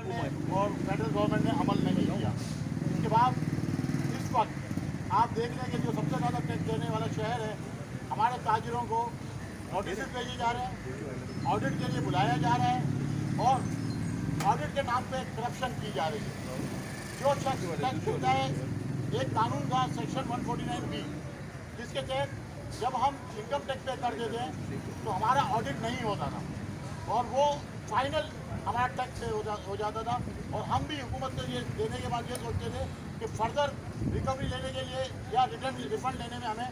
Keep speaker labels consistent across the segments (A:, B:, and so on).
A: और federal government ने अमल नहीं किया। इसके बाद इस वक्त आप देख लें कि जो सबसे ज़्यादा टैक्स देने वाला शहर है, हमारे ताजिरों को नोटिस भेजे जा रहे हैं, ऑडिट के लिए बुलाया जा रहा है और ऑडिट के नाम पे करप्शन की जा रही है। जो शख्स टैक्स देता है, एक कानून था सेक्शन 149B, जिसके तहत जब हम इनकम टैक्स पे कर देते हैं तो हमारा ऑडिट नहीं होता था और वो फाइनल हमारा टैक्स पे हो जाता था। और हम भी हुकूमत को ये देने के बाद ये सोचते थे कि फर्दर रिकवरी लेने के लिए या रिफंड लेने में हमें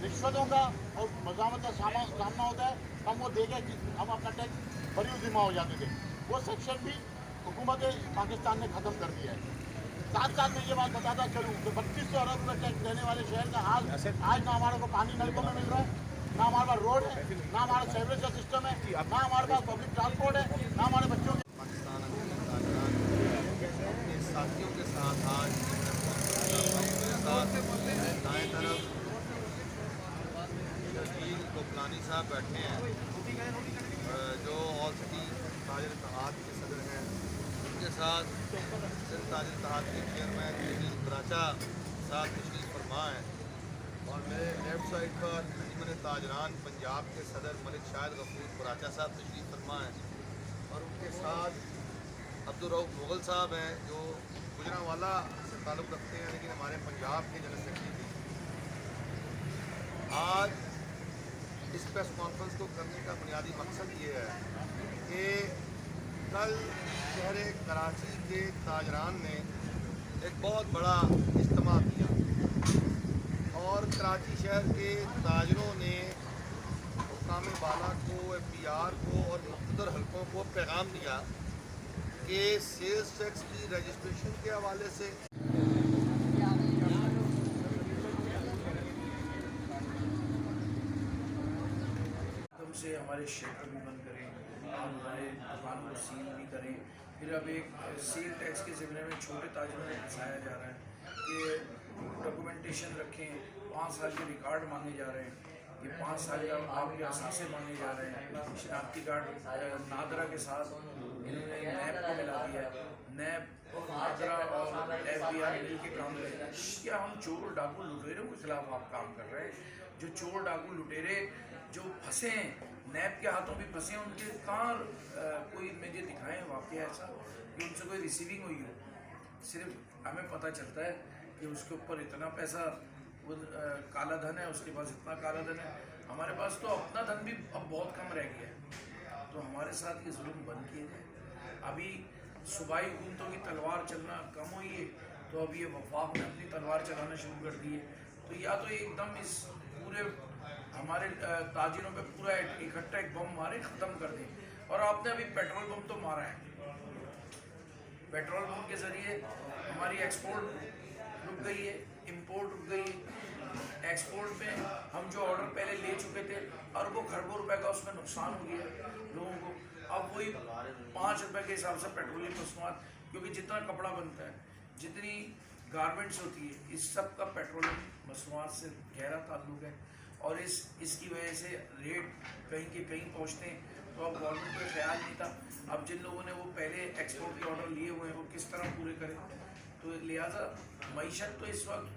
A: रिश्वतों का और मज़ामत का सामना होता है, हम वो दे के हम अपना टैक्स बरी ज़िम्मा हो जाते थे। वो सेक्शन भी हुकूमत पाकिस्तान ने ख़त्म कर दिया है। साथ साथ मैं ये बात बताता चलूँ कि 3200 अरब रुपये टैक्स देने वाले शहर का हाल आज ना हमारे को पानी नलकों में मिल रहा है, ना हमारे पास रोड है, ना हमारा सेवरेज का सिस्टम है, ना हमारे पास पब्लिक ट्रांसपोर्ट है, ना हमारे बच्चों के
B: पाकिस्तान अपने साथियों के साथ आज दाएँ तरफ झील गोपलानी साहब बैठे हैं जो ऑल सिटी ताजिर इत्तेहाद के सदर हैं। उनके साथ सिंध ताजिर इत्तेहाद के चेयरमैन जलील कराचा साहब तशरीफ़ फरमा हैं और मेरे लेफ्ट साइड पर अंजुमन ताजरान पंजाब के सदर मलिक शाहिद गफूर कराचा साहब तशरीफ़ फरमा हैं और उनके साथ अब्दुर्रऊफ़ मुग़ल साहब हैं जो गुजरांवाला से ताल्लुक़ रखते हैं लेकिन हमारे पंजाब के जनरल सेक्रेटरी थे। आज इस प्रेस कॉन्फ्रेंस को करने का बुनियादी मकसद ये है कि कल शहर कराची के ताजरान ने एक बहुत बड़ा इज्तिमा किया और कराची शहर के ताजरों ने हुक्काम बाला को, FDR को और मुख्तदर हल्कों को पैगाम दिया कि सेल्स टैक्स की रजिस्ट्रेशन के हवाले से
C: से हमारे शेटर भी बंद करें, हम हमारे दुकानों को सील भी करें। फिर अब एक सेल टैक्स के ज़रिए में छोटे ताजिरों में फंसाया जा रहा है कि डॉक्यूमेंटेशन रखें, 5 साल के रिकॉर्ड मांगे जा रहे हैं, ये 5 साल का आपके असासे मांगे जा रहे हैं। शनाख्ती कार्ड नादरा के साथ इन्होंने नैब को मिला दिया है, नैब नादरा और FDR मिल के काम कर रहे हैं। क्या हम चोर डाकू लुटेरों के खिलाफ आप काम कर रहे हैं? जो चोर डाकू लुटेरे जो फंसे हैं, नैब के हाथों भी फंसे हैं, उनके कहाँ कोई मुझे दिखाएं वाक़या ऐसा कि उनसे कोई रिसीविंग हुई हो। सिर्फ हमें पता चलता है कि उसके ऊपर इतना पैसा वो काला धन है, उसके पास इतना काला धन है। हमारे पास तो अपना धन भी अब बहुत कम रह गया है, तो हमारे साथ ये जुल्म बंद किए जाए। अभी सूबाई हुकूमतों की तलवार चलना कम हुई है, तो अब ये वफाक ने अपनी तलवार चलाना शुरू कर दी है। तो या तो एकदम इस पूरे हमारे ताजिरों पे पूरा इकट्ठा एक बम मारे, ख़त्म कर दें। और आपने अभी पेट्रोल बम तो मारा है, पेट्रोल बम के ज़रिए हमारी एक्सपोर्ट रुक गई है, इंपोर्ट रुक गई है। एक्सपोर्ट में हम जो ऑर्डर पहले ले चुके थे अरबों खरबों रुपए का उसमें नुकसान हो गया लोगों को। अब वही 5 रुपए के हिसाब से पेट्रोलियम मसनूआत, क्योंकि जितना कपड़ा बनता है, जितनी गारमेंट्स होती है, इस सब का पेट्रोलियम मसनूआत से गहरा ताल्लुक है और इसकी वजह से रेट कहीं के कहीं पहुँचते हैं। तो अब गवर्नमेंट को ख्याल नहीं था, अब जिन लोगों ने वो पहले एक्सपोर्ट के ऑर्डर लिए हुए हैं वो किस तरह पूरे करें। तो लिहाजा मईशत तो इस वक्त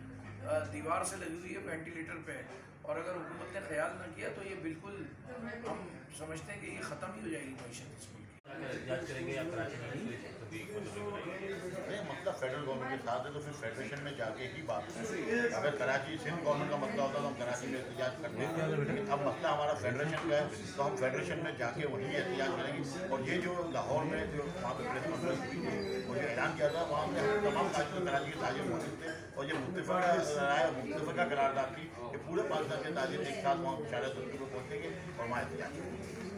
C: दीवार से लगी हुई है, वेंटिलेटर पे है, और अगर हुकूमत ने ख्याल न किया तो ये बिल्कुल हम समझते हैं कि ये ख़त्म ही हो जाएगी मईशत इस मुल्क
A: नहीं, मतलब फेडरल गवर्नमेंट के साथ है तो फिर फेडरेशन में जाके ही बात करें। अगर कराची सिंध गवर्नमेंट का मसला होता तो हम कराची में एहतजाज करते हैं, लेकिन अब मसला हमारा फेडरेशन का है तो हम फेडरेशन में जाके वहीं एहतजाज करेंगे। और ये जो लाहौर में जो वहाँ पर प्रेस कॉन्फ्रेंस हुई थी और जो ऐलान किया था, वहाँ पे तमाम ताजिर कराची के ताजिर मौजूद थे और ये मुत्तफ़क़ा करारदाद थी कि पूरे पाकिस्तान के ताजिर एक साथ वहाँ शायद को पहुँचेंगे और वहाँ एहतजाज करेंगे।